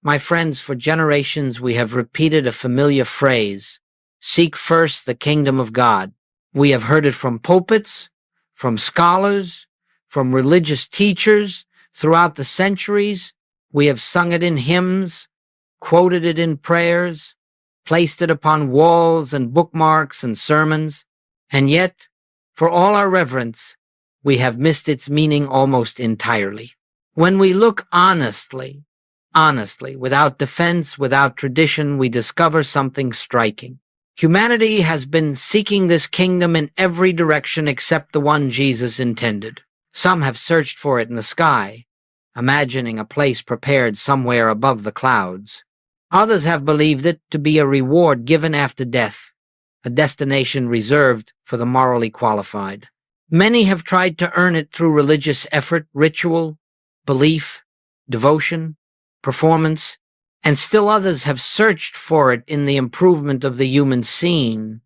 My friends, for generations we have repeated a familiar phrase: seek first the kingdom of God. We have heard it from pulpits, from scholars, from religious teachers throughout the centuries. We have sung it in hymns, quoted it in prayers, placed it upon walls and bookmarks and sermons, and yet, for all our reverence, we have missed its meaning almost entirely. When we look honestly, without defense, without tradition, we discover something striking. Humanity has been seeking this kingdom in every direction except the one Jesus intended. Some have searched for it in the sky, imagining a place prepared somewhere above the clouds. Others have believed it to be a reward given after death, a destination reserved for the morally qualified. Many have tried to earn it through religious effort, ritual, belief, devotion, performance, and still others have searched for it in the improvement of the human scene: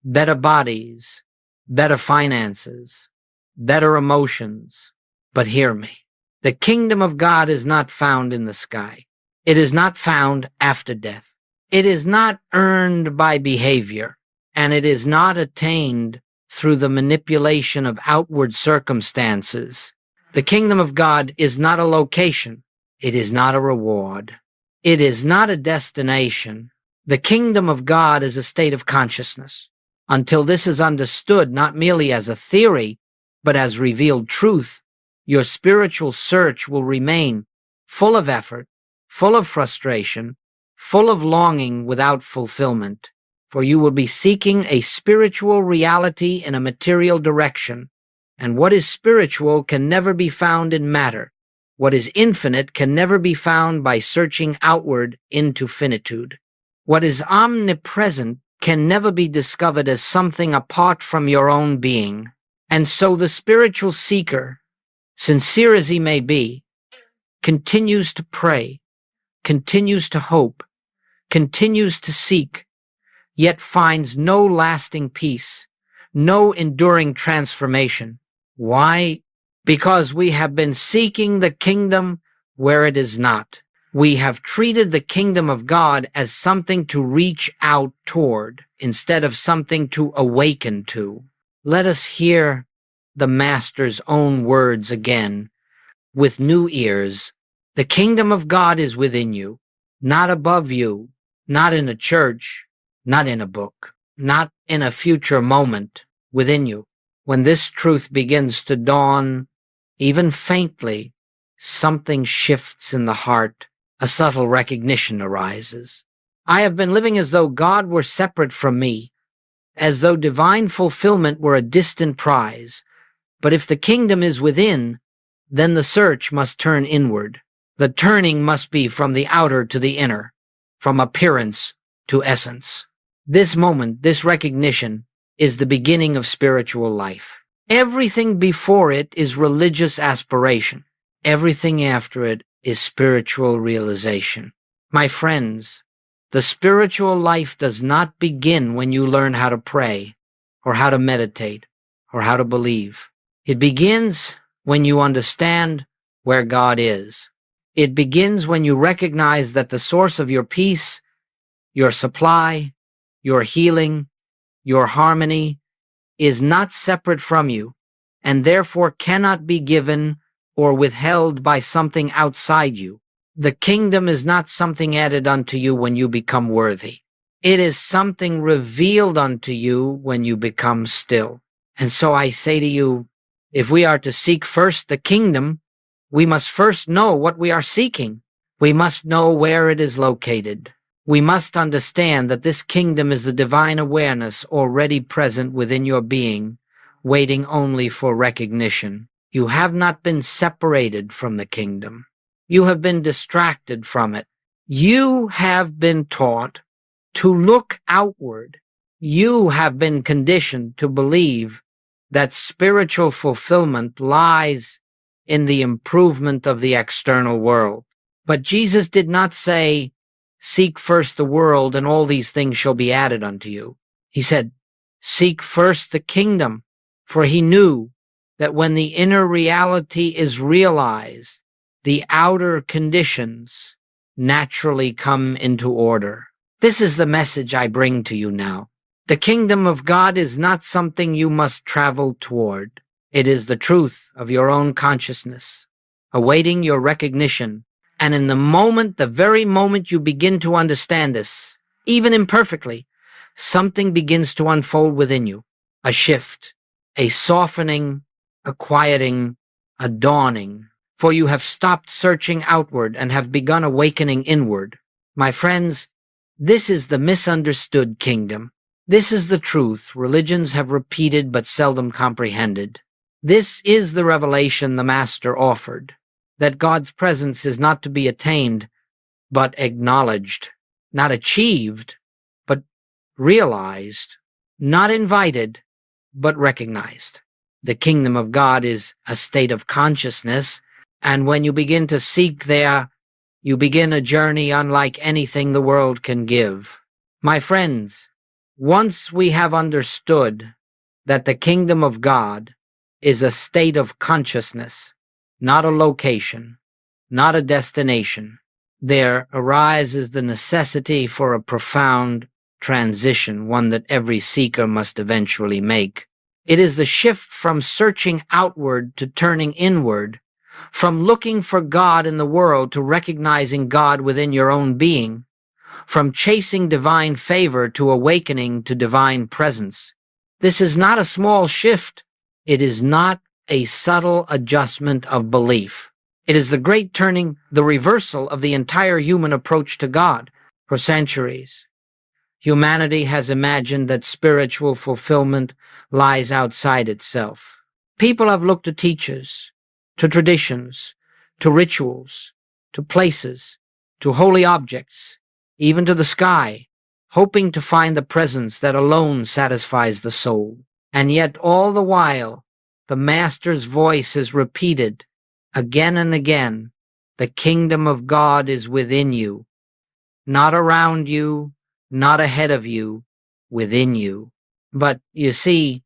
better bodies, better finances, better emotions. But hear me. The kingdom of God is not found in the sky. It is not found after death. It is not earned by behavior, and it is not attained through the manipulation of outward circumstances. The kingdom of God is not a location. It is not a reward. It is not a destination. The kingdom of God is a state of consciousness. Until this is understood not merely as a theory, but as revealed truth, your spiritual search will remain full of effort, full of frustration, full of longing without fulfillment, for you will be seeking a spiritual reality in a material direction, and what is spiritual can never be found in matter. What is infinite can never be found by searching outward into finitude. What is omnipresent can never be discovered as something apart from your own being. And so the spiritual seeker, sincere as he may be, continues to pray, continues to hope, continues to seek, yet finds no lasting peace, no enduring transformation. Why? Because we have been seeking the kingdom where it is not. We have treated the kingdom of God as something to reach out toward instead of something to awaken to. Let us hear the Master's own words again with new ears. The kingdom of God is within you, not above you, not in a church, not in a book, not in a future moment, within you. When this truth begins to dawn, even faintly, something shifts in the heart. A subtle recognition arises. I have been living as though God were separate from me, as though divine fulfillment were a distant prize. But if the kingdom is within, then the search must turn inward. The turning must be from the outer to the inner, from appearance to essence. This moment, this recognition, is the beginning of spiritual life. Everything before it is religious aspiration. Everything after it is spiritual realization. My friends, the spiritual life does not begin when you learn how to pray, or how to meditate, or how to believe. It begins when you understand where God is. It begins when you recognize that the source of your peace, your supply, your healing, your harmony is not separate from you, and therefore cannot be given or withheld by something outside you. The kingdom is not something added unto you when you become worthy. It is something revealed unto you when you become still. And so I say to you, if we are to seek first the kingdom, we must first know what we are seeking. We must know where it is located. We must understand that this kingdom is the divine awareness already present within your being, waiting only for recognition. You have not been separated from the kingdom. You have been distracted from it. You have been taught to look outward. You have been conditioned to believe that spiritual fulfillment lies in the improvement of the external world. But Jesus did not say, "Seek first the world, and all these things shall be added unto you." He said, "Seek first the kingdom," for he knew that when the inner reality is realized, the outer conditions naturally come into order. This is the message I bring to you now. The kingdom of God is not something you must travel toward. It is the truth of your own consciousness, awaiting your recognition. And in the very moment you begin to understand this, even imperfectly, something begins to unfold within you. A shift, a softening, a quieting, a dawning. For you have stopped searching outward and have begun awakening inward. My friends, this is the misunderstood kingdom. This is the truth religions have repeated but seldom comprehended. This is the revelation the Master offered, that God's presence is not to be attained, but acknowledged, not achieved, but realized, not invited, but recognized. The kingdom of God is a state of consciousness, and when you begin to seek there, you begin a journey unlike anything the world can give. My friends, once we have understood that the kingdom of God is a state of consciousness, not a location, not a destination, there arises the necessity for a profound transition, one that every seeker must eventually make. It is the shift from searching outward to turning inward, from looking for God in the world to recognizing God within your own being, from chasing divine favor to awakening to divine presence. This is not a small shift. It is not a subtle adjustment of belief. It is the great turning, the reversal of the entire human approach to God. For centuries, humanity has imagined that spiritual fulfillment lies outside itself. People have looked to teachers, to traditions, to rituals, to places, to holy objects, even to the sky, hoping to find the presence that alone satisfies the soul. And yet all the while, the Master's voice is repeated again and again. The kingdom of God is within you, not around you, not ahead of you, within you. But you see,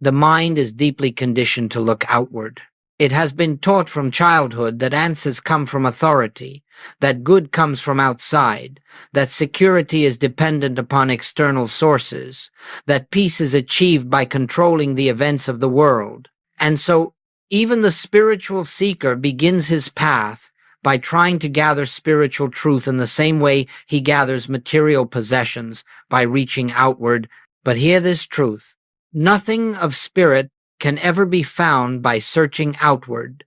the mind is deeply conditioned to look outward. It has been taught from childhood that answers come from authority, that good comes from outside, that security is dependent upon external sources, that peace is achieved by controlling the events of the world. And so, even the spiritual seeker begins his path by trying to gather spiritual truth in the same way he gathers material possessions, by reaching outward. But hear this truth: nothing of spirit can ever be found by searching outward,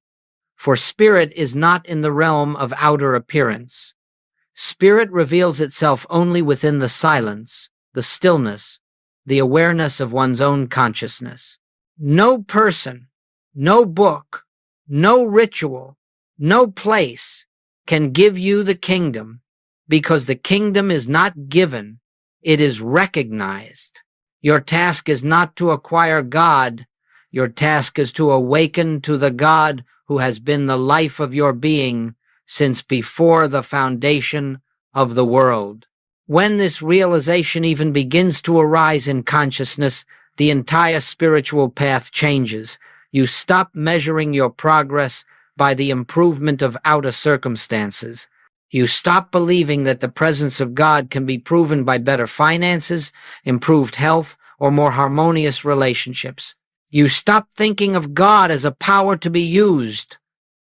for spirit is not in the realm of outer appearance. Spirit reveals itself only within the silence, the stillness, the awareness of one's own consciousness. No person, no book, no ritual, no place can give you the kingdom, because the kingdom is not given, it is recognized. Your task is not to acquire God. Your task is to awaken to the God who has been the life of your being since before the foundation of the world. When this realization even begins to arise in consciousness, the entire spiritual path changes. You stop measuring your progress by the improvement of outer circumstances. You stop believing that the presence of God can be proven by better finances, improved health, or more harmonious relationships. You stop thinking of God as a power to be used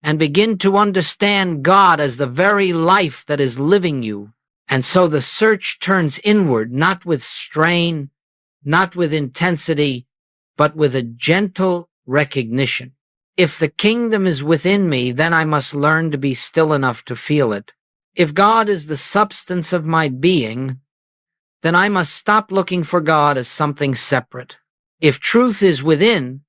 and begin to understand God as the very life that is living you. And so the search turns inward, not with strain, not with intensity, but with a gentle recognition. If the kingdom is within me, then I must learn to be still enough to feel it. If God is the substance of my being, then I must stop looking for God as something separate. If truth is within,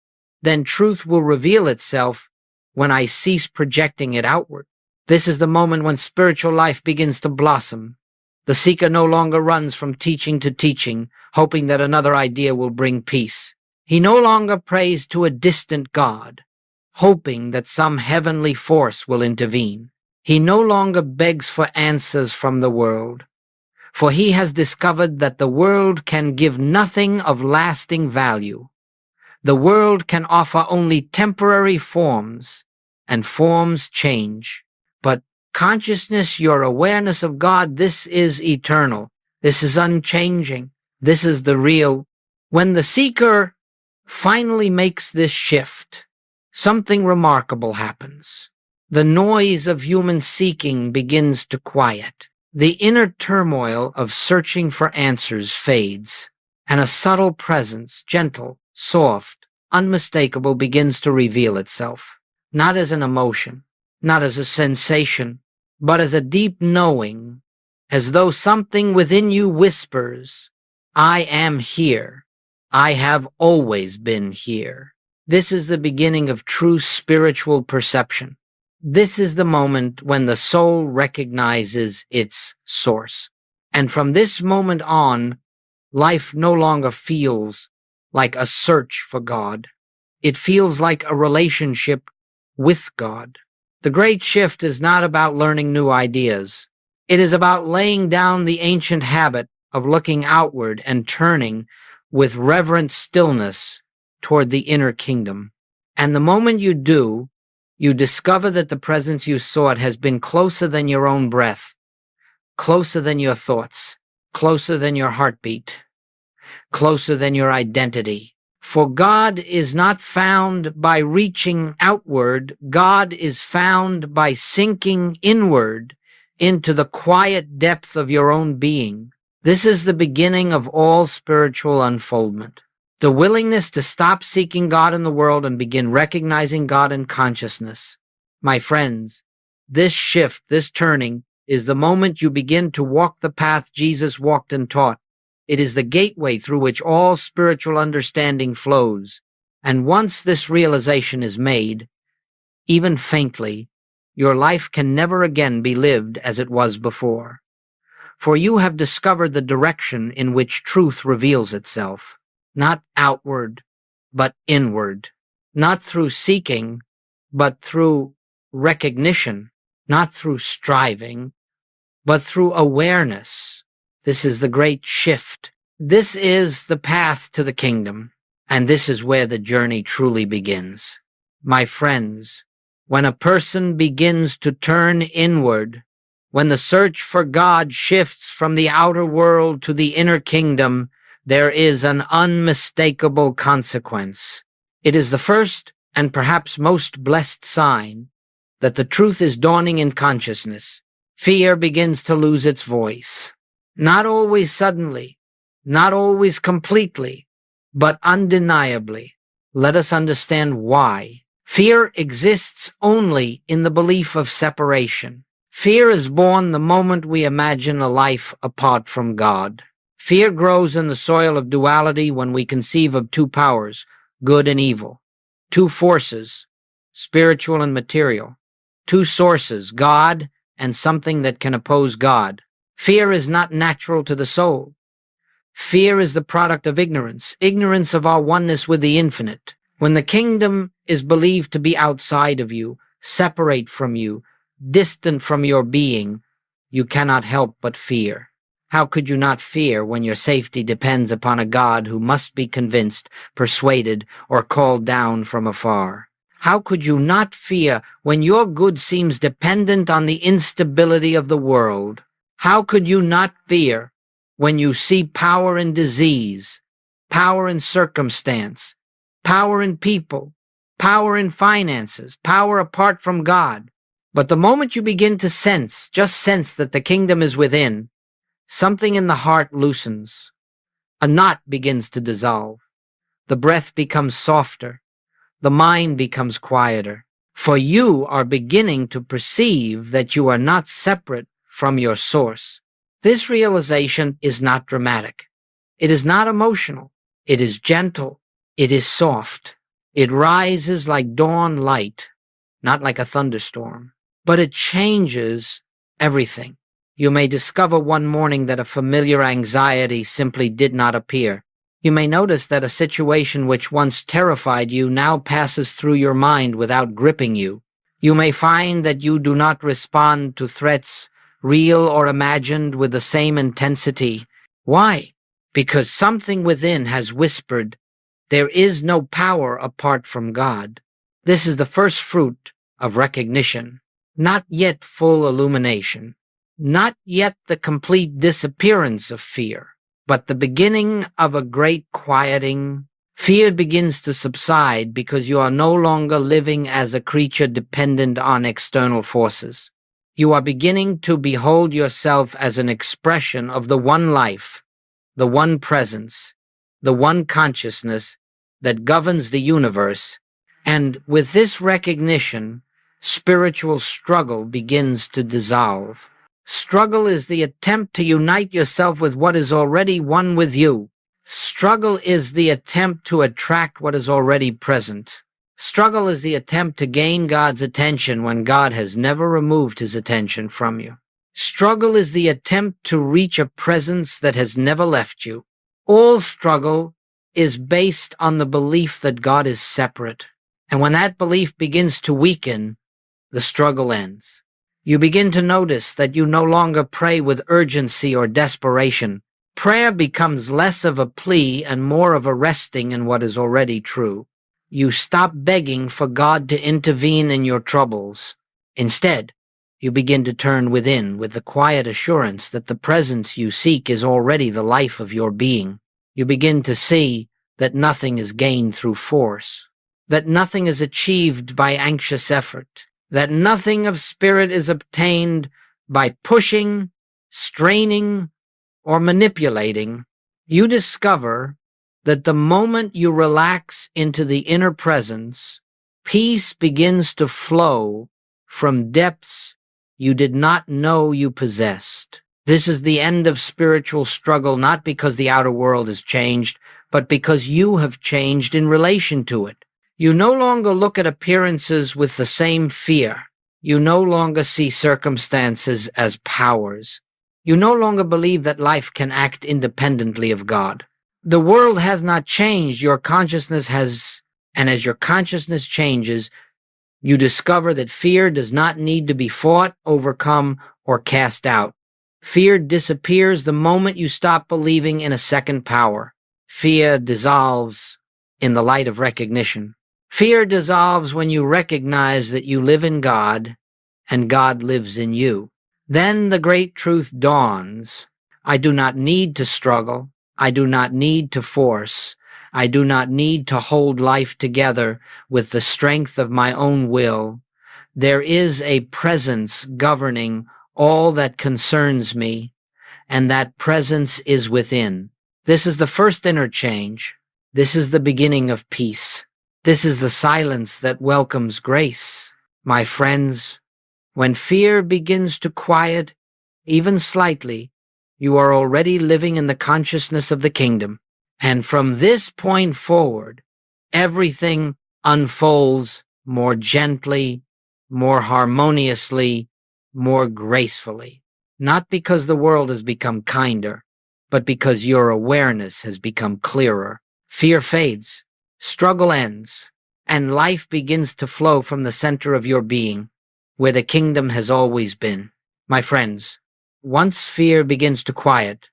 then truth will reveal itself when I cease projecting it outward. This is the moment when spiritual life begins to blossom. The seeker no longer runs from teaching to teaching, hoping that another idea will bring peace. He no longer prays to a distant God, hoping that some heavenly force will intervene. He no longer begs for answers from the world, for he has discovered that the world can give nothing of lasting value. The world can offer only temporary forms, and forms change. But consciousness, your awareness of God, this is eternal. This is unchanging. This is the real. When the seeker finally makes this shift, something remarkable happens. The noise of human seeking begins to quiet. The inner turmoil of searching for answers fades, and a subtle presence, gentle, soft, unmistakable, begins to reveal itself, not as an emotion, not as a sensation, but as a deep knowing, as though something within you whispers, "I am here. I have always been here." This is the beginning of true spiritual perception. This is the moment when the soul recognizes its source. And from this moment on, life no longer feels like a search for God. It feels like a relationship with God. The great shift is not about learning new ideas. It is about laying down the ancient habit of looking outward and turning with reverent stillness toward the inner kingdom. And the moment you do, you discover that the presence you sought has been closer than your own breath, closer than your thoughts, closer than your heartbeat, closer than your identity. For God is not found by reaching outward. God is found by sinking inward into the quiet depth of your own being. This is the beginning of all spiritual unfoldment. The willingness to stop seeking God in the world and begin recognizing God in consciousness. My friends, this shift, this turning, is the moment you begin to walk the path Jesus walked and taught. It is the gateway through which all spiritual understanding flows. And once this realization is made, even faintly, your life can never again be lived as it was before. For you have discovered the direction in which truth reveals itself. Not outward, but inward. Not through seeking, but through recognition. Not through striving, but through awareness. This is the great shift. This is the path to the kingdom, and this is where the journey truly begins. My friends, when a person begins to turn inward, when the search for God shifts from the outer world to the inner kingdom, there is an unmistakable consequence. It is the first and perhaps most blessed sign that the truth is dawning in consciousness. Fear begins to lose its voice. Not always suddenly, not always completely, but undeniably. Let us understand why. Fear exists only in the belief of separation. Fear is born the moment we imagine a life apart from God. Fear grows in the soil of duality when we conceive of two powers, good and evil, two forces, spiritual and material, two sources, God and something that can oppose God. Fear is not natural to the soul. Fear is the product of ignorance, ignorance of our oneness with the infinite. When the kingdom is believed to be outside of you, separate from you, distant from your being, you cannot help but fear. How could you not fear when your safety depends upon a God who must be convinced, persuaded, or called down from afar? How could you not fear when your good seems dependent on the instability of the world? How could you not fear when you see power in disease, power in circumstance, power in people, power in finances, power apart from God? But the moment you begin to sense, just sense that the kingdom is within, something in the heart loosens. A knot begins to dissolve. The breath becomes softer. The mind becomes quieter. For you are beginning to perceive that you are not separate from your source. This realization is not dramatic. It is not emotional. It is gentle. It is soft. It rises like dawn light, not like a thunderstorm. But it changes everything. You may discover one morning that a familiar anxiety simply did not appear. You may notice that a situation which once terrified you now passes through your mind without gripping you. You may find that you do not respond to threats, real or imagined, with the same intensity. Why? Because something within has whispered, there is no power apart from God. This is the first fruit of recognition. Not yet full illumination, not yet the complete disappearance of fear, but the beginning of a great quieting. Fear begins to subside because you are no longer living as a creature dependent on external forces. You are beginning to behold yourself as an expression of the one life, the one presence, the one consciousness that governs the universe, and with this recognition, spiritual struggle begins to dissolve. Struggle is the attempt to unite yourself with what is already one with you. Struggle is the attempt to attract what is already present. Struggle is the attempt to gain God's attention when God has never removed his attention from you. Struggle is the attempt to reach a presence that has never left you. All struggle is based on the belief that God is separate. And when that belief begins to weaken, the struggle ends. You begin to notice that you no longer pray with urgency or desperation. Prayer becomes less of a plea and more of a resting in what is already true. You stop begging for God to intervene in your troubles. Instead, you begin to turn within with the quiet assurance that the presence you seek is already the life of your being. You begin to see that nothing is gained through force, that nothing is achieved by anxious effort, that nothing of spirit is obtained by pushing, straining, or manipulating. You discover that the moment you relax into the inner presence, peace begins to flow from depths you did not know you possessed. This is the end of spiritual struggle, not because the outer world has changed, but because you have changed in relation to it. You no longer look at appearances with the same fear. You no longer see circumstances as powers. You no longer believe that life can act independently of God. The world has not changed, your consciousness has, and as your consciousness changes, you discover that fear does not need to be fought, overcome, or cast out. Fear disappears the moment you stop believing in a second power. Fear dissolves in the light of recognition. Fear dissolves when you recognize that you live in God and God lives in you. Then the great truth dawns. I do not need to struggle. I do not need to force. I do not need to hold life together with the strength of my own will. There is a presence governing all that concerns me, and that presence is within. This is the first inner change. This is the beginning of peace. This is the silence that welcomes grace. My friends, when fear begins to quiet, even slightly, you are already living in the consciousness of the kingdom. And from this point forward, everything unfolds more gently, more harmoniously, more gracefully. Not because the world has become kinder, but because your awareness has become clearer. Fear fades, struggle ends, and life begins to flow from the center of your being, where the kingdom has always been. My friends, once fear begins to quiet,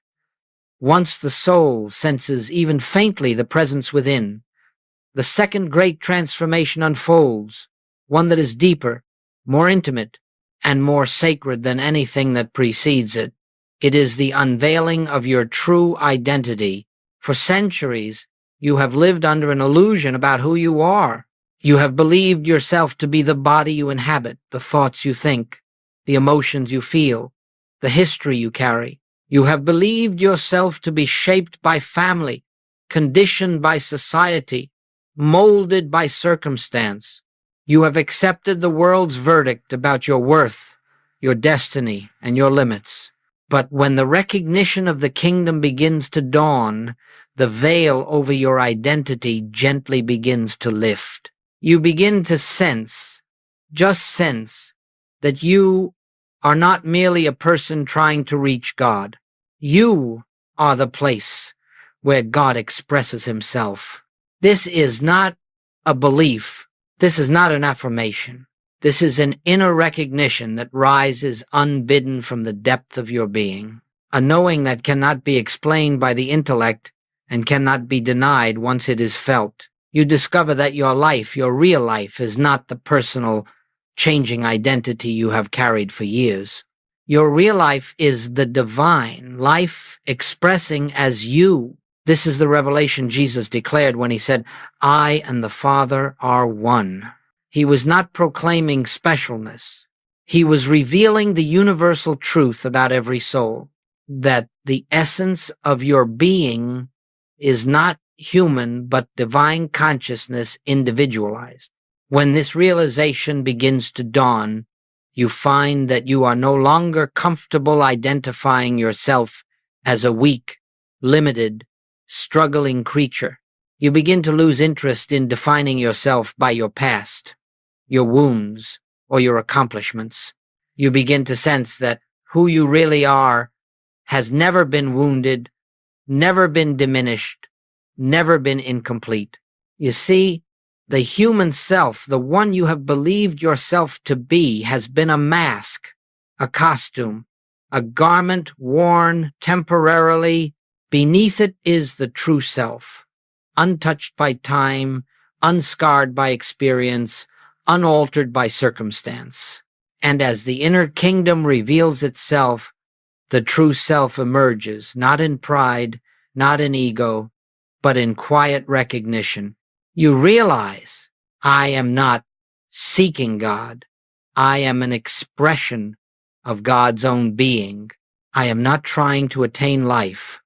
once the soul senses even faintly the presence within, the second great transformation unfolds, one that is deeper, more intimate, and more sacred than anything that precedes it. It is the unveiling of your true identity. For centuries, you have lived under an illusion about who you are. You have believed yourself to be the body you inhabit, the thoughts you think, the emotions you feel, the history you carry. You have believed yourself to be shaped by family, conditioned by society, molded by circumstance. You have accepted the world's verdict about your worth, your destiny, and your limits. But when the recognition of the kingdom begins to dawn, the veil over your identity gently begins to lift. You begin to sense, just sense, that you are not merely a person trying to reach God. You are the place where God expresses himself. This is not a belief. This is not an affirmation. This is an inner recognition that rises unbidden from the depth of your being, a knowing that cannot be explained by the intellect and cannot be denied once it is felt. You discover that your life, your real life, is not the personal changing identity you have carried for years. Your real life is the divine life expressing as you. This is the revelation Jesus declared when he said, "I and the Father are one." He was not proclaiming specialness. He was revealing the universal truth about every soul, that the essence of your being is not human but divine consciousness individualized. When this realization begins to dawn, you find that you are no longer comfortable identifying yourself as a weak, limited, struggling creature. You begin to lose interest in defining yourself by your past, your wounds, or your accomplishments. You begin to sense that who you really are has never been wounded, never been diminished, never been incomplete. You see, the human self, the one you have believed yourself to be, has been a mask, a costume, a garment worn temporarily. Beneath it is the true self, untouched by time, unscarred by experience, unaltered by circumstance. And as the inner kingdom reveals itself, the true self emerges, not in pride, not in ego, but in quiet recognition. You realize, I am not seeking God. I am an expression of God's own being. I am not trying to attain life.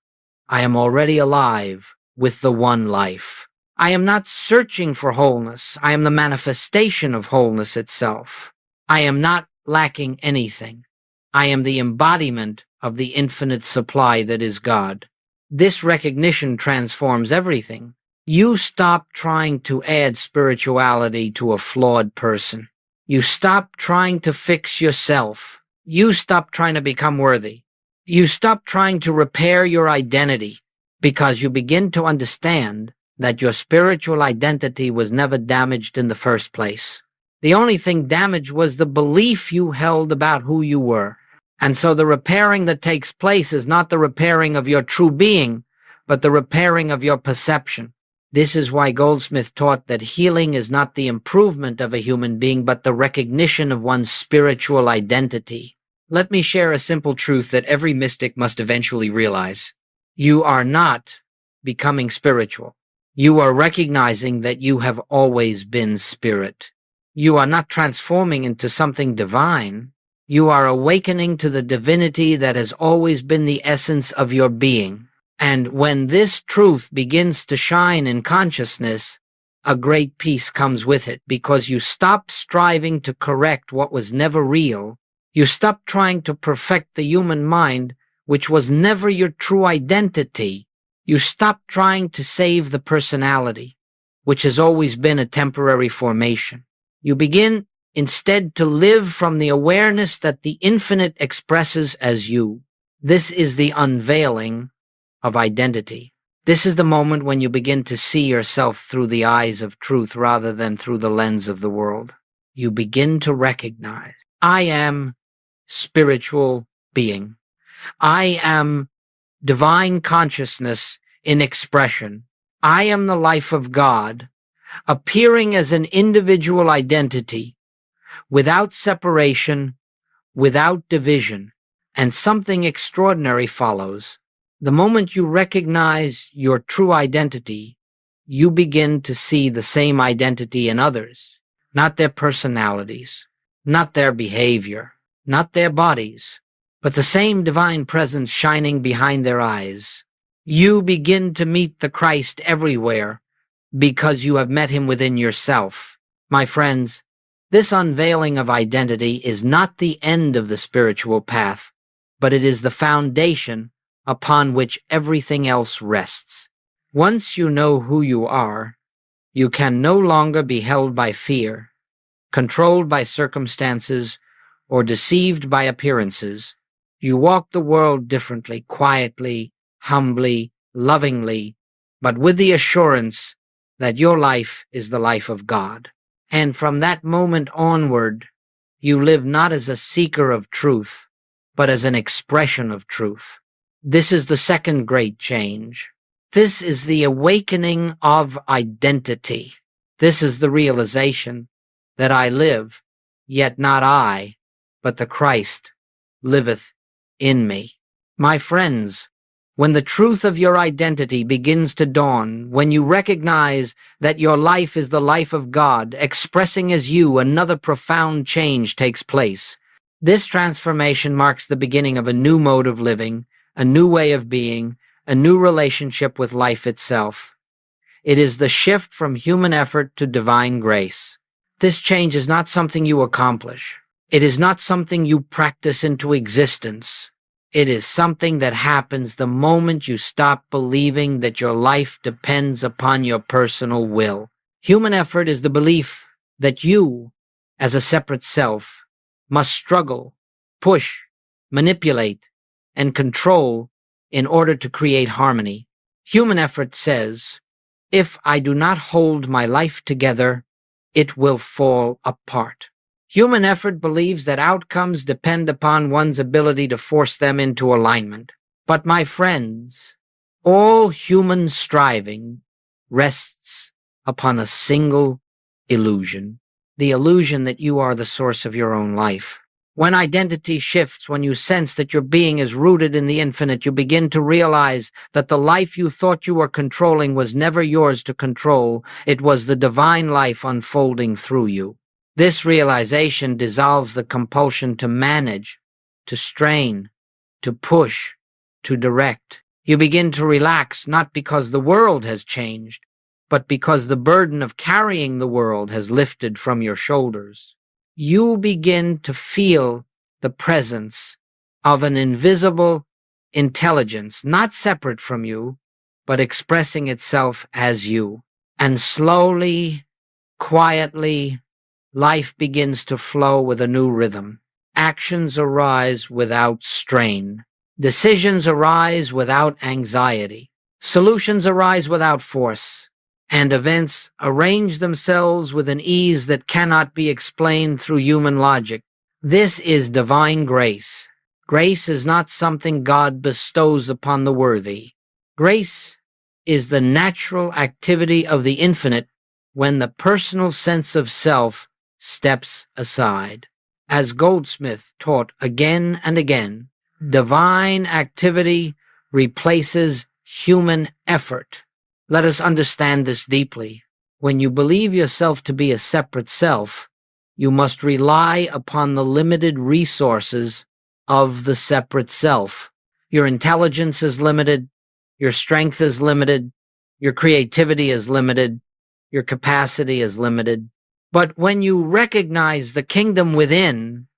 I am already alive with the one life. I am not searching for wholeness. I am the manifestation of wholeness itself. I am not lacking anything. I am the embodiment of the infinite supply that is God. This recognition transforms everything. You stop trying to add spirituality to a flawed person. You stop trying to fix yourself. You stop trying to become worthy. You stop trying to repair your identity because you begin to understand that your spiritual identity was never damaged in the first place. The only thing damaged was the belief you held about who you were. And so the repairing that takes place is not the repairing of your true being, but the repairing of your perception. This is why Goldsmith taught that healing is not the improvement of a human being, but the recognition of one's spiritual identity. Let me share a simple truth that every mystic must eventually realize. You are not becoming spiritual. You are recognizing that you have always been spirit. You are not transforming into something divine. You are awakening to the divinity that has always been the essence of your being. And when this truth begins to shine in consciousness, a great peace comes with it, because you stop striving to correct what was never real. You stop trying to perfect the human mind, which was never your true identity. You stop trying to save the personality, which has always been a temporary formation. You begin instead to live from the awareness that the infinite expresses as you. This is the unveiling of identity. This is the moment when you begin to see yourself through the eyes of truth rather than through the lens of the world. You begin to recognize, I am spiritual being. I am divine consciousness in expression. I am the life of God, appearing as an individual identity, without separation, without division, and something extraordinary follows. The moment you recognize your true identity, you begin to see the same identity in others, not their personalities, not their behavior, not their bodies, but the same divine presence shining behind their eyes. You begin to meet the Christ everywhere because you have met him within yourself. My friends, this unveiling of identity is not the end of the spiritual path, but it is the foundation upon which everything else rests. Once you know who you are, you can no longer be held by fear, controlled by circumstances, or deceived by appearances. You walk the world differently, quietly, humbly, lovingly, but with the assurance that your life is the life of God. And from that moment onward, you live not as a seeker of truth, but as an expression of truth. This is the second great change. This is the awakening of identity. This is the realization that I live Yet not I, but the Christ liveth in me. My friends, when the truth of your identity begins to dawn, when you recognize that your life is the life of God, expressing as you, another profound change takes place. This transformation marks the beginning of a new mode of living, a new way of being, a new relationship with life itself. It is the shift from human effort to divine grace. This change is not something you accomplish. It is not something you practice into existence. It is something that happens the moment you stop believing that your life depends upon your personal will. Human effort is the belief that you, as a separate self, must struggle, push, manipulate, and control in order to create harmony. Human effort says, if I do not hold my life together, it will fall apart. Human effort believes that outcomes depend upon one's ability to force them into alignment. But my friends, all human striving rests upon a single illusion, the illusion that you are the source of your own life. When identity shifts, when you sense that your being is rooted in the infinite, you begin to realize that the life you thought you were controlling was never yours to control. It was the divine life unfolding through you. This realization dissolves the compulsion to manage, to strain, to push, to direct. You begin to relax, not because the world has changed, but because the burden of carrying the world has lifted from your shoulders. You begin to feel the presence of an invisible intelligence, not separate from you, but expressing itself as you. And slowly, quietly, life begins to flow with a new rhythm. Actions arise without strain. Decisions arise without anxiety. Solutions arise without force. And events arrange themselves with an ease that cannot be explained through human logic. This is divine grace. Grace is not something God bestows upon the worthy. Grace is the natural activity of the infinite when the personal sense of self steps aside. As Goldsmith taught again and again, divine activity replaces human effort. Let us understand this deeply. When you believe yourself to be a separate self, you must rely upon the limited resources of the separate self. Your intelligence is limited, your strength is limited, your creativity is limited, your capacity is limited. But when you recognize the kingdom within,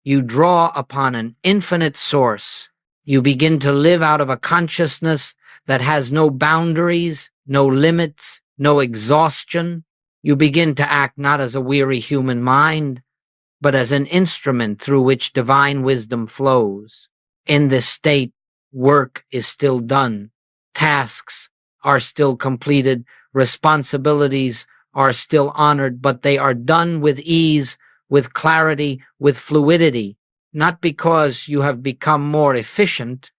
you draw upon an infinite source. You begin to live out of a consciousness that has no boundaries, no limits, no exhaustion. You begin to act not as a weary human mind, but as an instrument through which divine wisdom flows. In this state, work is still done. Tasks are still completed. Responsibilities are still honored, but they are done with ease, with clarity, with fluidity, not because you have become more efficient,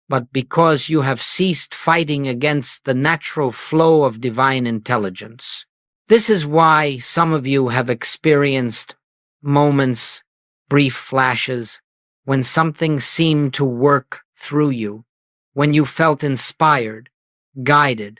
but because you have ceased fighting against the natural flow of divine intelligence. This is why some of you have experienced moments, brief flashes, when something seemed to work through you, when you felt inspired, guided,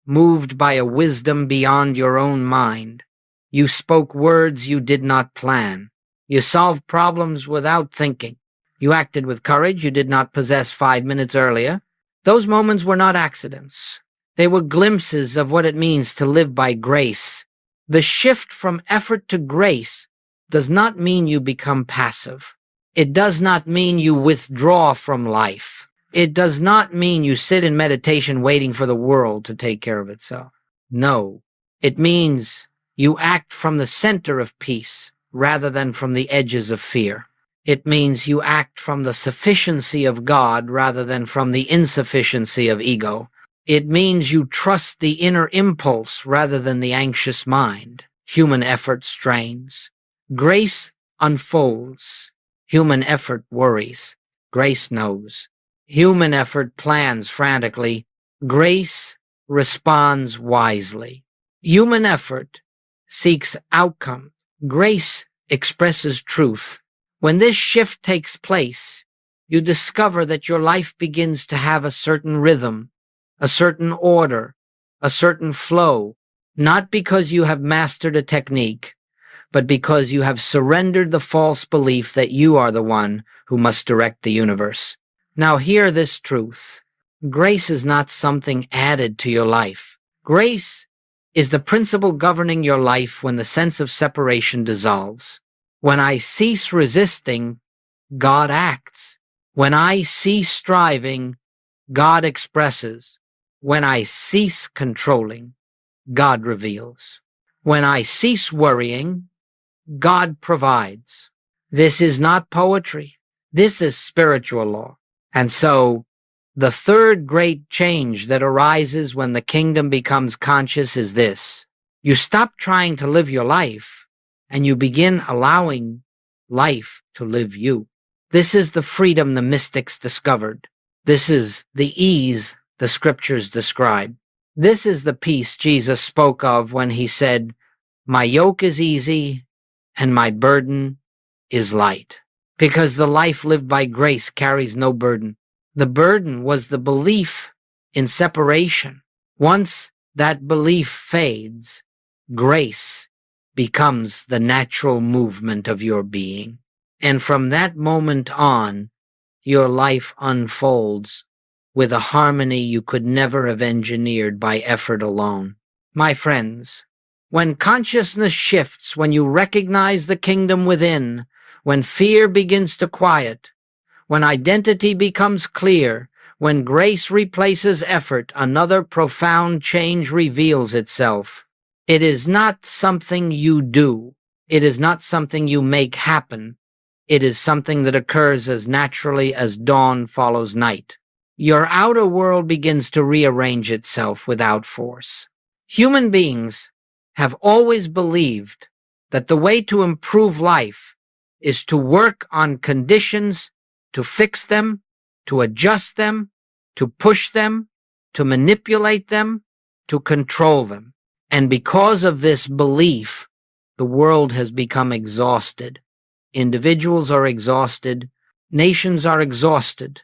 moved by a wisdom beyond your own mind. You spoke words you did not plan. You solved problems without thinking. You acted with courage you did not possess 5 minutes earlier. Those moments were not accidents. They were glimpses of what it means to live by grace. The shift from effort to grace does not mean you become passive. It does not mean you withdraw from life. It does not mean you sit in meditation waiting for the world to take care of itself. No, it means you act from the center of peace rather than from the edges of fear. It means you act from the sufficiency of God rather than from the insufficiency of ego. It means you trust the inner impulse rather than the anxious mind. Human effort strains. Grace unfolds. Human effort worries. Grace knows. Human effort plans frantically. Grace responds wisely. Human effort seeks outcome. Grace expresses truth. When this shift takes place, you discover that your life begins to have a certain rhythm, a certain order, a certain flow, not because you have mastered a technique, but because you have surrendered the false belief that you are the one who must direct the universe. Now hear this truth. Grace is not something added to your life. Grace is the principle governing your life when the sense of separation dissolves. When I cease resisting, God acts. When I cease striving, God expresses. When I cease controlling, God reveals. When I cease worrying, God provides. This is not poetry. This is spiritual law. And so, the third great change that arises when the kingdom becomes conscious is this. You stop trying to live your life, and you begin allowing life to live you. This is the freedom the mystics discovered. This is the ease the scriptures describe. This is the peace Jesus spoke of when he said, "My yoke is easy and my burden is light." Because the life lived by grace carries no burden. The burden was the belief in separation. Once that belief fades, grace becomes the natural movement of your being. And from that moment on, your life unfolds with a harmony you could never have engineered by effort alone. My friends, when consciousness shifts, when you recognize the kingdom within, when fear begins to quiet, when identity becomes clear, when grace replaces effort, another profound change reveals itself. It is not something you do. It is not something you make happen. It is something that occurs as naturally as dawn follows night. Your outer world begins to rearrange itself without force. Human beings have always believed that the way to improve life is to work on conditions, to fix them, to adjust them, to push them, to manipulate them, to control them. And because of this belief, the world has become exhausted. Individuals are exhausted. Nations are exhausted.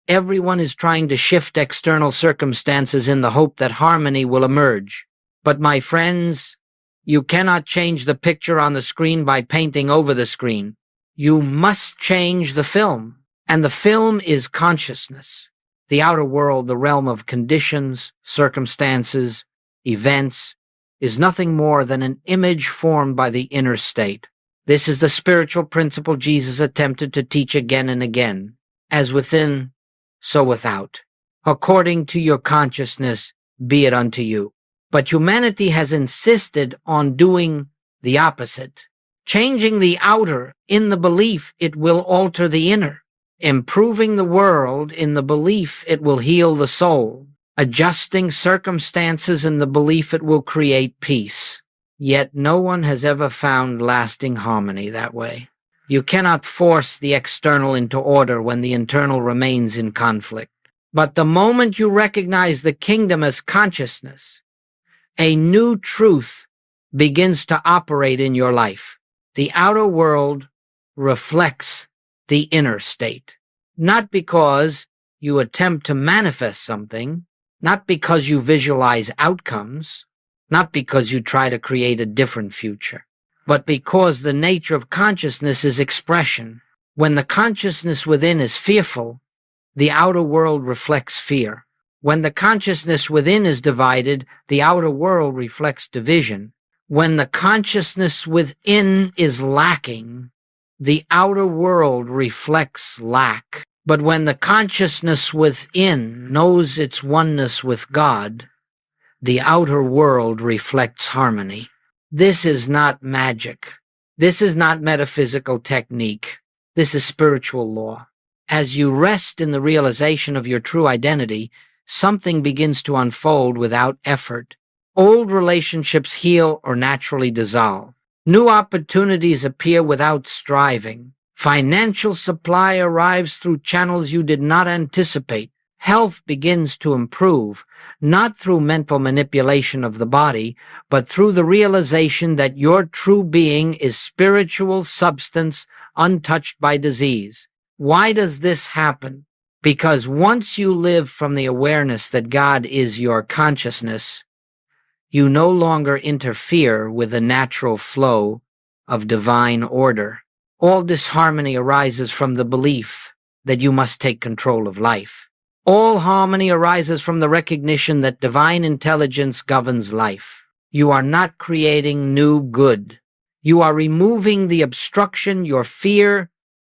Everyone is trying to shift external circumstances in the hope that harmony will emerge. But my friends, you cannot change the picture on the screen by painting over the screen. You must change the film. And the film is consciousness. The outer world, the realm of conditions, circumstances, events, is nothing more than an image formed by the inner state. This is the spiritual principle Jesus attempted to teach again and again. As within, so without. According to your consciousness, be it unto you. But humanity has insisted on doing the opposite. Changing the outer in the belief it will alter the inner. Improving the world in the belief it will heal the soul. Adjusting circumstances in the belief it will create peace. Yet no one has ever found lasting harmony that way. You cannot force the external into order when the internal remains in conflict. But the moment you recognize the kingdom as consciousness, a new truth begins to operate in your life. The outer world reflects the inner state. Not because you attempt to manifest something, not because you visualize outcomes, not because you try to create a different future, but because the nature of consciousness is expression. When the consciousness within is fearful, the outer world reflects fear. When the consciousness within is divided, the outer world reflects division. When the consciousness within is lacking, the outer world reflects lack. But when the consciousness within knows its oneness with God, the outer world reflects harmony. This is not magic. This is not metaphysical technique. This is spiritual law. As you rest in the realization of your true identity, something begins to unfold without effort. Old relationships heal or naturally dissolve. New opportunities appear without striving. Financial supply arrives through channels you did not anticipate. Health begins to improve, not through mental manipulation of the body, but through the realization that your true being is spiritual substance untouched by disease. Why does this happen? Because once you live from the awareness that God is your consciousness, you no longer interfere with the natural flow of divine order. All disharmony arises from the belief that you must take control of life. All harmony arises from the recognition that divine intelligence governs life. You are not creating new good. You are removing the obstruction, your fear,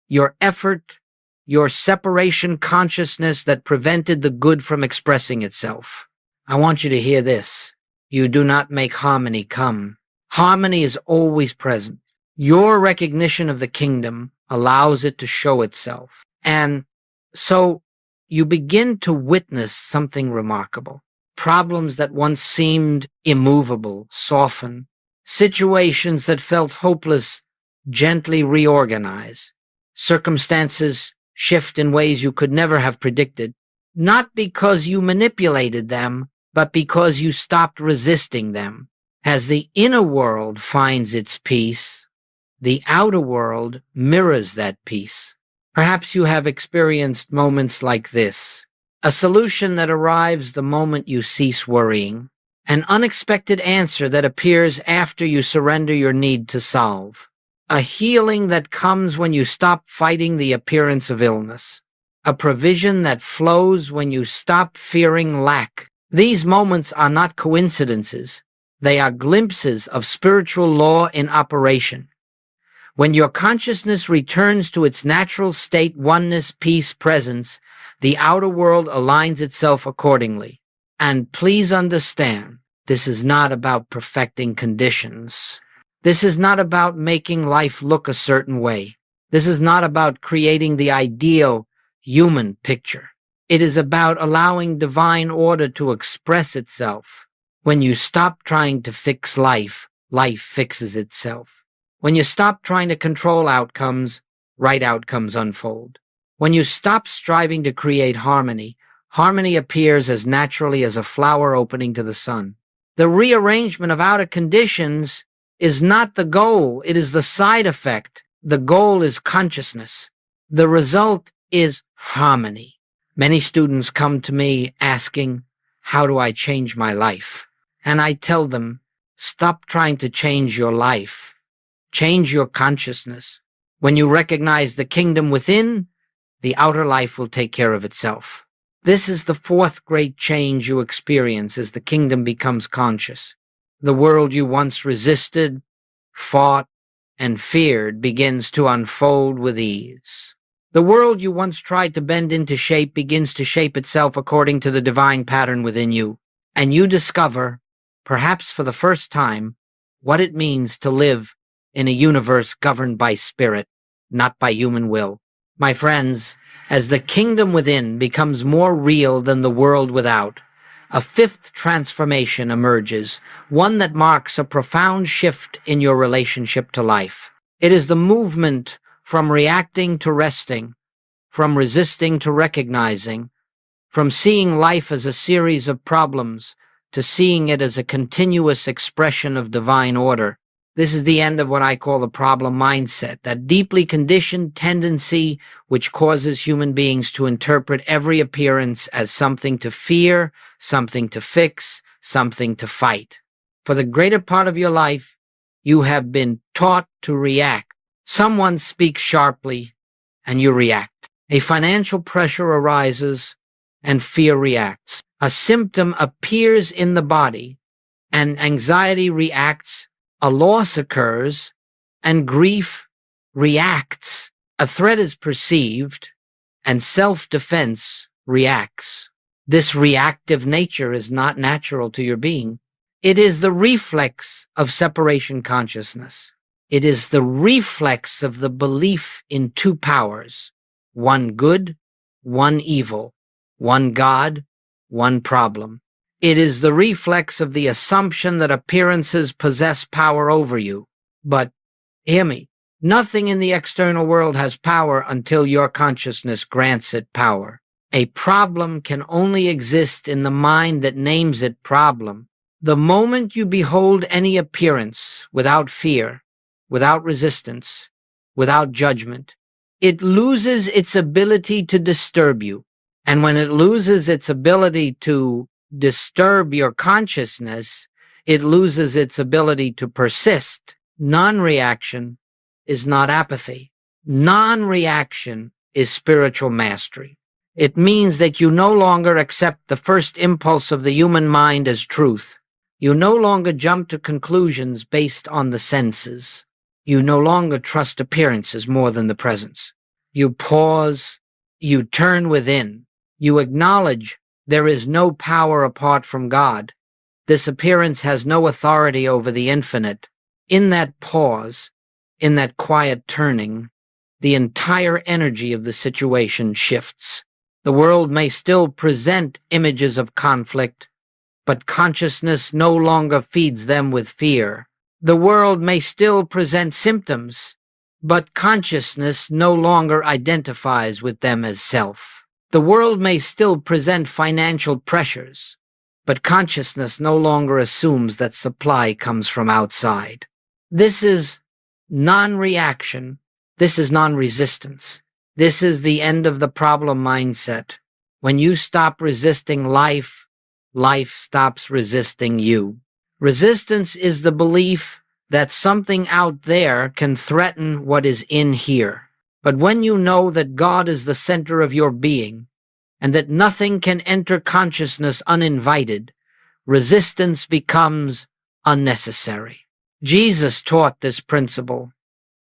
your effort, your separation consciousness that prevented the good from expressing itself. I want you to hear this. You do not make harmony come. Harmony is always present. Your recognition of the kingdom allows it to show itself. And so you begin to witness something remarkable. Problems that once seemed immovable soften. Situations that felt hopeless gently reorganize. Circumstances shift in ways you could never have predicted, not because you manipulated them, but because you stopped resisting them. As the inner world finds its peace, the outer world mirrors that peace. Perhaps you have experienced moments like this. A solution that arrives the moment you cease worrying. An unexpected answer that appears after you surrender your need to solve. A healing that comes when you stop fighting the appearance of illness. A provision that flows when you stop fearing lack. These moments are not coincidences. They are glimpses of spiritual law in operation. When your consciousness returns to its natural state, oneness, peace, presence, the outer world aligns itself accordingly. And please understand, this is not about perfecting conditions. This is not about making life look a certain way. This is not about creating the ideal human picture. It is about allowing divine order to express itself. When you stop trying to fix life, life fixes itself. When you stop trying to control outcomes, right outcomes unfold. When you stop striving to create harmony, harmony appears as naturally as a flower opening to the sun. The rearrangement of outer conditions is not the goal, it is the side effect. The goal is consciousness. The result is harmony. Many students come to me asking, how do I change my life? And I tell them, stop trying to change your life. Change your consciousness. When you recognize the kingdom within, the outer life will take care of itself. This is the fourth great change you experience as the kingdom becomes conscious. The world you once resisted, fought, and feared begins to unfold with ease. The world you once tried to bend into shape begins to shape itself according to the divine pattern within you, and you discover, perhaps for the first time, what it means to live in a universe governed by spirit, not by human will. My friends, as the kingdom within becomes more real than the world without, a fifth transformation emerges, one that marks a profound shift in your relationship to life. It is the movement from reacting to resting, from resisting to recognizing, from seeing life as a series of problems to seeing it as a continuous expression of divine order. This is the end of what I call the problem mindset, that deeply conditioned tendency which causes human beings to interpret every appearance as something to fear, something to fix, something to fight. For the greater part of your life, you have been taught to react. Someone speaks sharply, and you react. A financial pressure arises, and fear reacts. A symptom appears in the body, and anxiety reacts. A loss occurs, and grief reacts. A threat is perceived, and self-defense reacts. This reactive nature is not natural to your being. It is the reflex of separation consciousness. It is the reflex of the belief in two powers, one good, one evil, one God, one problem. It is the reflex of the assumption that appearances possess power over you. But, hear me, nothing in the external world has power until your consciousness grants it power. A problem can only exist in the mind that names it problem. The moment you behold any appearance without fear, without resistance, without judgment, it loses its ability to disturb you. And when it loses its ability to disturb your consciousness, it loses its ability to persist. Non-reaction is not apathy. Non-reaction is spiritual mastery. It means that you no longer accept the first impulse of the human mind as truth. You no longer jump to conclusions based on the senses. You no longer trust appearances more than the presence. You pause, you turn within, you acknowledge there is no power apart from God. This appearance has no authority over the infinite. In that pause, in that quiet turning, the entire energy of the situation shifts. The world may still present images of conflict, but consciousness no longer feeds them with fear. The world may still present symptoms, but consciousness no longer identifies with them as self. The world may still present financial pressures, but consciousness no longer assumes that supply comes from outside. This is non-reaction. This is non-resistance. This is the end of the problem mindset. When you stop resisting life, life stops resisting you. Resistance is the belief that something out there can threaten what is in here. But when you know that God is the center of your being, and that nothing can enter consciousness uninvited, resistance becomes unnecessary. Jesus taught this principle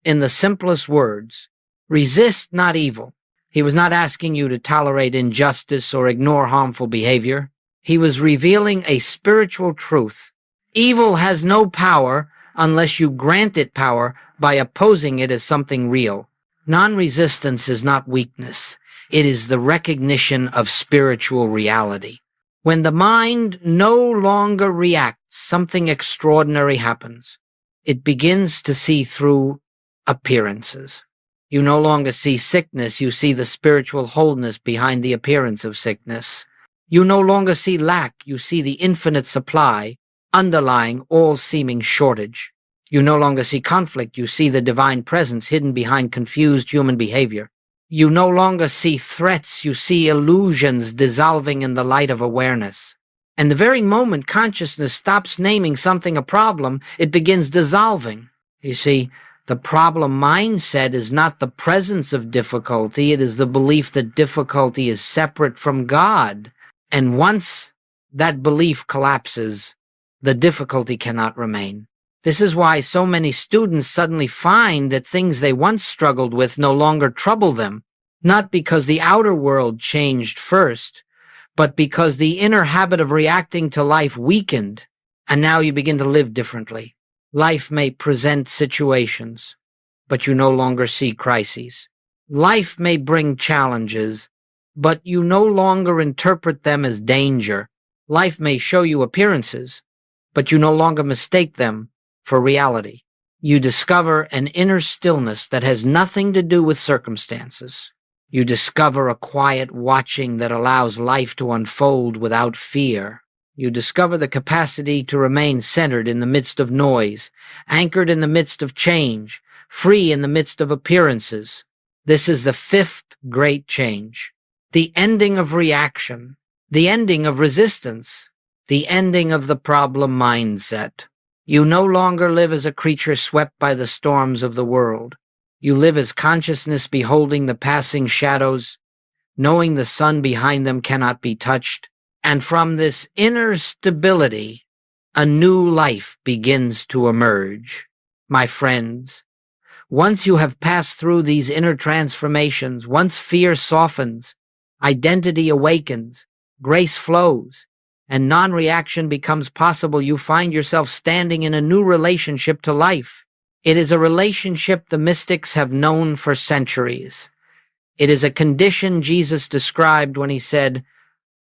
in the simplest words: resist not evil. He was not asking you to tolerate injustice or ignore harmful behavior. He was revealing a spiritual truth. Evil has no power unless you grant it power by opposing it as something real. Non-resistance is not weakness. It is the recognition of spiritual reality. When the mind no longer reacts, something extraordinary happens. It begins to see through appearances. You no longer see sickness, you see the spiritual wholeness behind the appearance of sickness. You no longer see lack, you see the infinite supply underlying all seeming shortage. You no longer see conflict, you see the divine presence hidden behind confused human behavior. You no longer see threats, you see illusions dissolving in the light of awareness. And the very moment consciousness stops naming something a problem, it begins dissolving. You see, the problem mindset is not the presence of difficulty, it is the belief that difficulty is separate from God. And once that belief collapses, the difficulty cannot remain. This is why so many students suddenly find that things they once struggled with no longer trouble them, not because the outer world changed first, but because the inner habit of reacting to life weakened, and now you begin to live differently. Life may present situations, but you no longer see crises. Life may bring challenges, but you no longer interpret them as danger. Life may show you appearances, but you no longer mistake them for reality. You discover an inner stillness that has nothing to do with circumstances. You discover a quiet watching that allows life to unfold without fear. You discover the capacity to remain centered in the midst of noise, anchored in the midst of change, free in the midst of appearances. This is the fifth great change. The ending of reaction, the ending of resistance, the ending of the problem mindset. You no longer live as a creature swept by the storms of the world. You live as consciousness beholding the passing shadows, knowing the sun behind them cannot be touched. And from this inner stability, a new life begins to emerge. My friends, once you have passed through these inner transformations, once fear softens, identity awakens, grace flows, and non-reaction becomes possible, you find yourself standing in a new relationship to life. It is a relationship the mystics have known for centuries. It is a condition Jesus described when he said,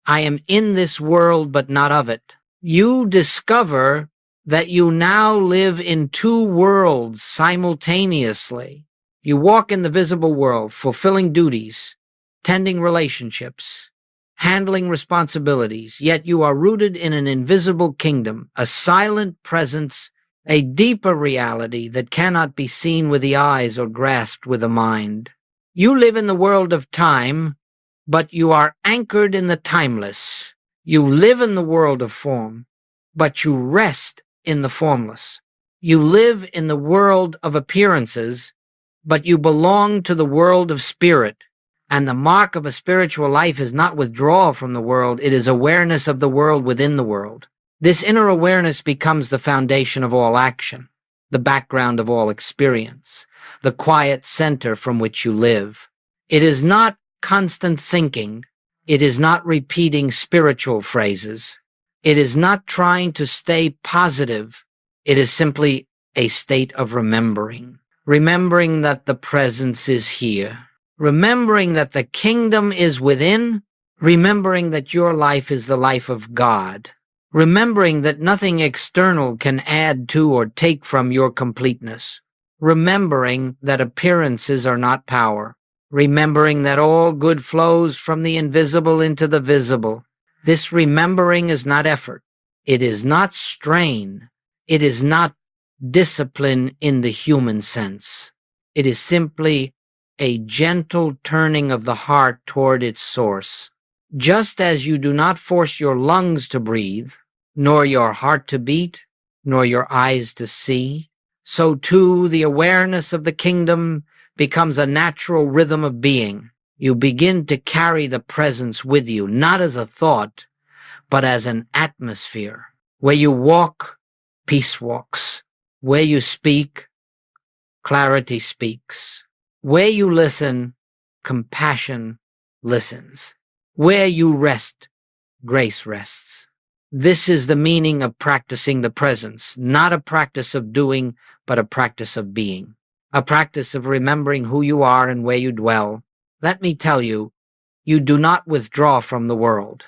"I am in this world, but not of it." You discover that you now live in two worlds simultaneously. You walk in the visible world, fulfilling duties, tending relationships, handling responsibilities, yet you are rooted in an invisible kingdom, a silent presence, a deeper reality that cannot be seen with the eyes or grasped with the mind. You live in the world of time, but you are anchored in the timeless. You live in the world of form, but you rest in the formless. You live in the world of appearances, but you belong to the world of spirit. And the mark of a spiritual life is not withdrawal from the world, it is awareness of the world within the world. This inner awareness becomes the foundation of all action, the background of all experience, the quiet center from which you live. It is not constant thinking. It is not repeating spiritual phrases. It is not trying to stay positive. It is simply a state of remembering. Remembering that the presence is here. Remembering that the kingdom is within. Remembering that your life is the life of God. Remembering that nothing external can add to or take from your completeness. Remembering that appearances are not power. Remembering that all good flows from the invisible into the visible. This remembering is not effort. It is not strain. It is not discipline in the human sense. It is simply a gentle turning of the heart toward its source. Just as you do not force your lungs to breathe, nor your heart to beat, nor your eyes to see, so too the awareness of the kingdom becomes a natural rhythm of being. You begin to carry the presence with you, not as a thought, but as an atmosphere. Where you walk, peace walks. Where you speak, clarity speaks. Where you listen, compassion listens. Where you rest, grace rests. This is the meaning of practicing the presence, not a practice of doing, but a practice of being. A practice of remembering who you are and where you dwell. Let me tell you, you do not withdraw from the world.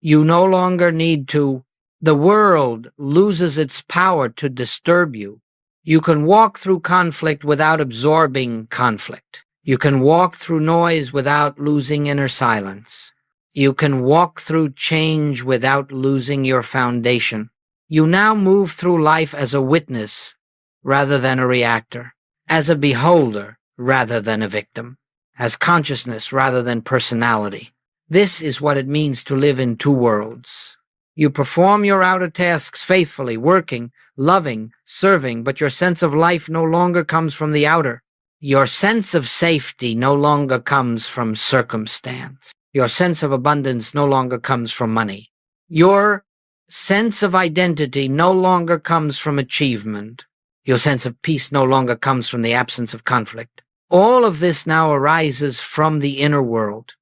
You no longer need to. The world loses its power to disturb you. You can walk through conflict without absorbing conflict. You can walk through noise without losing inner silence. You can walk through change without losing your foundation. You now move through life as a witness rather than a reactor, as a beholder rather than a victim, as consciousness rather than personality. This is what it means to live in two worlds. You perform your outer tasks faithfully, working, loving, serving, but your sense of life no longer comes from the outer. Your sense of safety no longer comes from circumstance. Your sense of abundance no longer comes from money. Your sense of identity no longer comes from achievement. Your sense of peace no longer comes from the absence of conflict. All of this now arises from the inner world.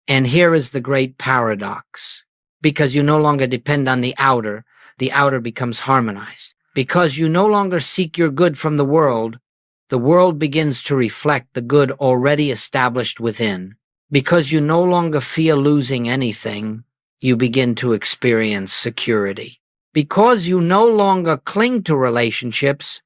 And here is the great paradox. Because you no longer depend on the outer becomes harmonized. Because you no longer seek your good from the world begins to reflect the good already established within. Because you no longer fear losing anything, you begin to experience security. Because you no longer cling to relationships,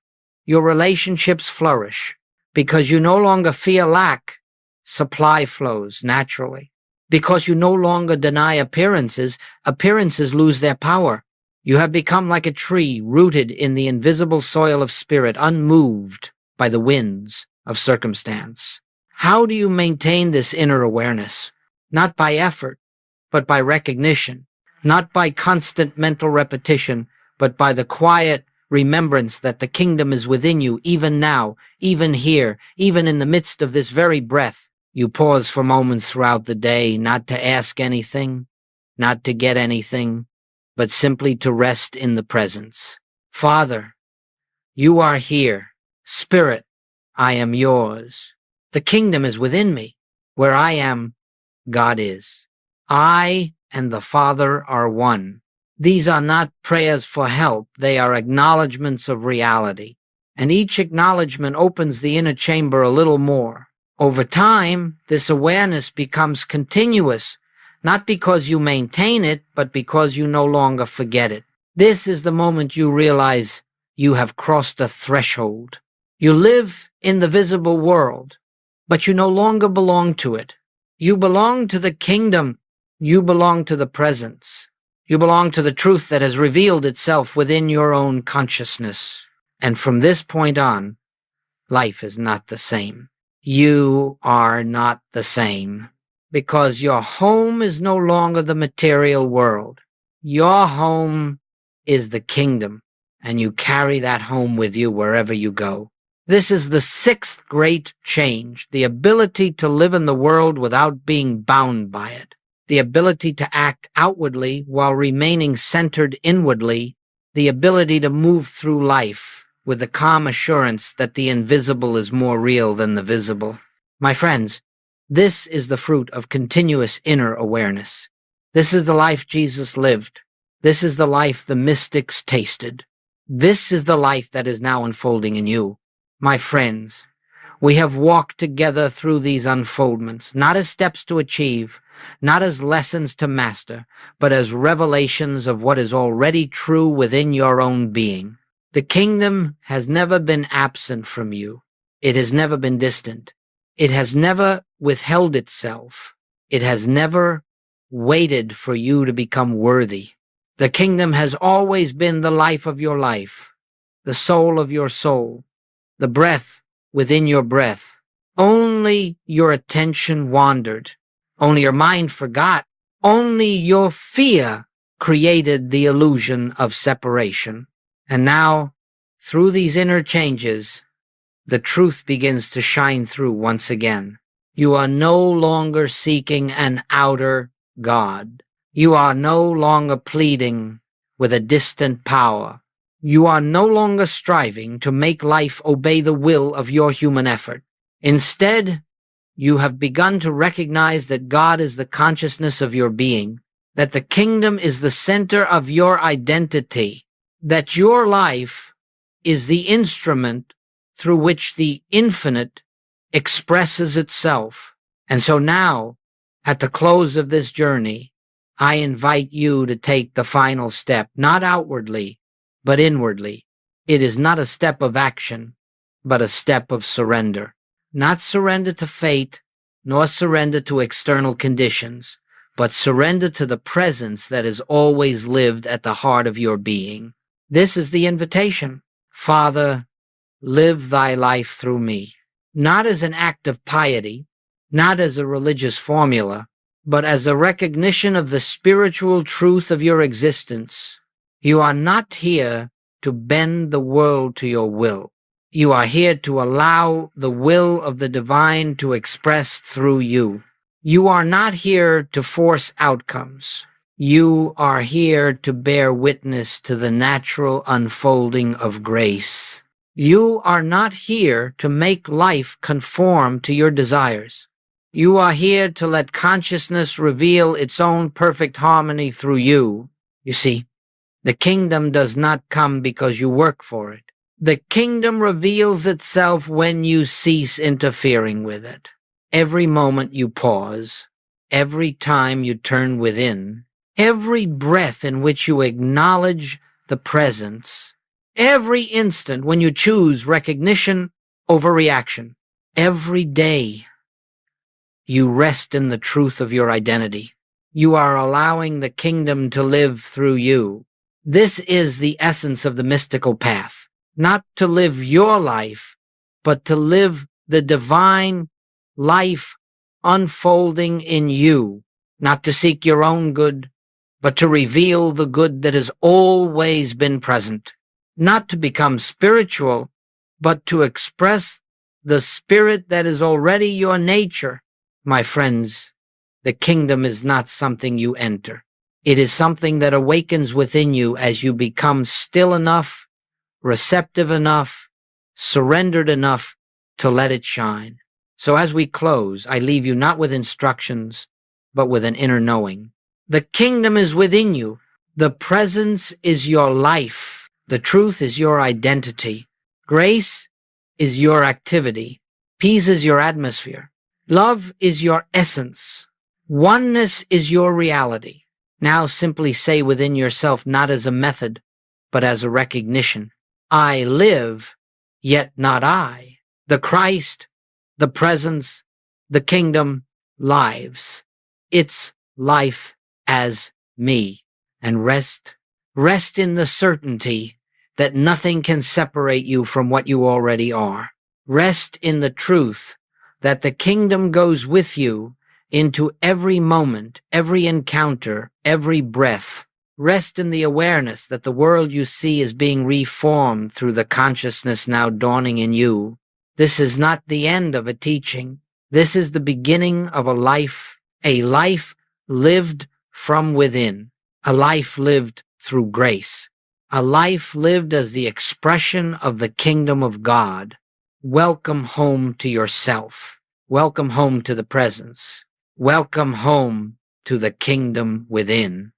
your relationships flourish. Because you no longer fear lack, supply flows naturally. Because you no longer deny appearances lose their power. You have become like a tree rooted in the invisible soil of spirit, unmoved by the winds of circumstance. How do you maintain this inner awareness? Not by effort, but by recognition. Not by constant mental repetition, but by the quiet remembrance that the kingdom is within you, even now, even here, even in the midst of this very breath. You pause for moments throughout the day, not to ask anything, not to get anything, but simply to rest in the presence. Father, you are here. Spirit, I am yours. The kingdom is within me. Where I am, God is. I and the Father are one. These are not prayers for help. They are acknowledgments of reality. And each acknowledgement opens the inner chamber a little more. Over time, this awareness becomes continuous, not because you maintain it, but because you no longer forget it. This is the moment you realize you have crossed a threshold. You live in the visible world, but you no longer belong to it. You belong to the kingdom. You belong to the presence. You belong to the truth that has revealed itself within your own consciousness. And from this point on, life is not the same. You are not the same, because your home is no longer the material world. Your home is the kingdom, and you carry that home with you wherever you go. This is the sixth great change, the ability to live in the world without being bound by it, the ability to act outwardly while remaining centered inwardly, the ability to move through life with the calm assurance that the invisible is more real than the visible. My friends, this is the fruit of continuous inner awareness. This is the life Jesus lived. This is the life the mystics tasted. This is the life that is now unfolding in you. My friends, we have walked together through these unfoldments, not as steps to achieve, not as lessons to master, but as revelations of what is already true within your own being. The kingdom has never been absent from you. It has never been distant. It has never withheld itself. It has never waited for you to become worthy. The kingdom has always been the life of your life, the soul of your soul, the breath within your breath. Only your attention wandered. Only your mind forgot. Only your fear created the illusion of separation. And now, through these inner changes, the truth begins to shine through once again. You are no longer seeking an outer God. You are no longer pleading with a distant power. You are no longer striving to make life obey the will of your human effort. Instead, you have begun to recognize that God is the consciousness of your being, that the kingdom is the center of your identity, that your life is the instrument through which the infinite expresses itself. And so now, at the close of this journey, I invite you to take the final step, not outwardly, but inwardly. It is not a step of action, but a step of surrender. Not surrender to fate, nor surrender to external conditions, but surrender to the presence that has always lived at the heart of your being. This is the invitation. Father, live thy life through me, not as an act of piety, not as a religious formula, but as a recognition of the spiritual truth of your existence. You are not here to bend the world to your will. You are here to allow the will of the divine to express through you. You are not here to force outcomes. You are here to bear witness to the natural unfolding of grace. You are not here to make life conform to your desires. You are here to let consciousness reveal its own perfect harmony through you. You see, the kingdom does not come because you work for it. The kingdom reveals itself when you cease interfering with it. Every moment you pause, every time you turn within, every breath in which you acknowledge the presence, every instant when you choose recognition over reaction, every day you rest in the truth of your identity. You are allowing the kingdom to live through you. This is the essence of the mystical path. Not to live your life, but to live the divine life unfolding in you. Not to seek your own good, but to reveal the good that has always been present. Not to become spiritual, but to express the spirit that is already your nature. My friends, the kingdom is not something you enter. It is something that awakens within you as you become still enough, receptive enough, surrendered enough to let it shine. So as we close, I leave you not with instructions, but with an inner knowing. The kingdom is within you. The presence is your life. The truth is your identity. Grace is your activity. Peace is your atmosphere. Love is your essence. Oneness is your reality. Now simply say within yourself, not as a method, but as a recognition. I live, yet not I. The Christ, the presence, the kingdom lives. It's life as me. And rest in the certainty that nothing can separate you from what you already are. Rest in the truth that the kingdom goes with you into every moment, every encounter, every breath. Rest in the awareness that the world you see is being reformed through the consciousness now dawning in you. This is not the end of a teaching. This is the beginning of a life lived from within, a life lived through grace, a life lived as the expression of the kingdom of God. Welcome home to yourself. Welcome home to the presence. Welcome home to the kingdom within.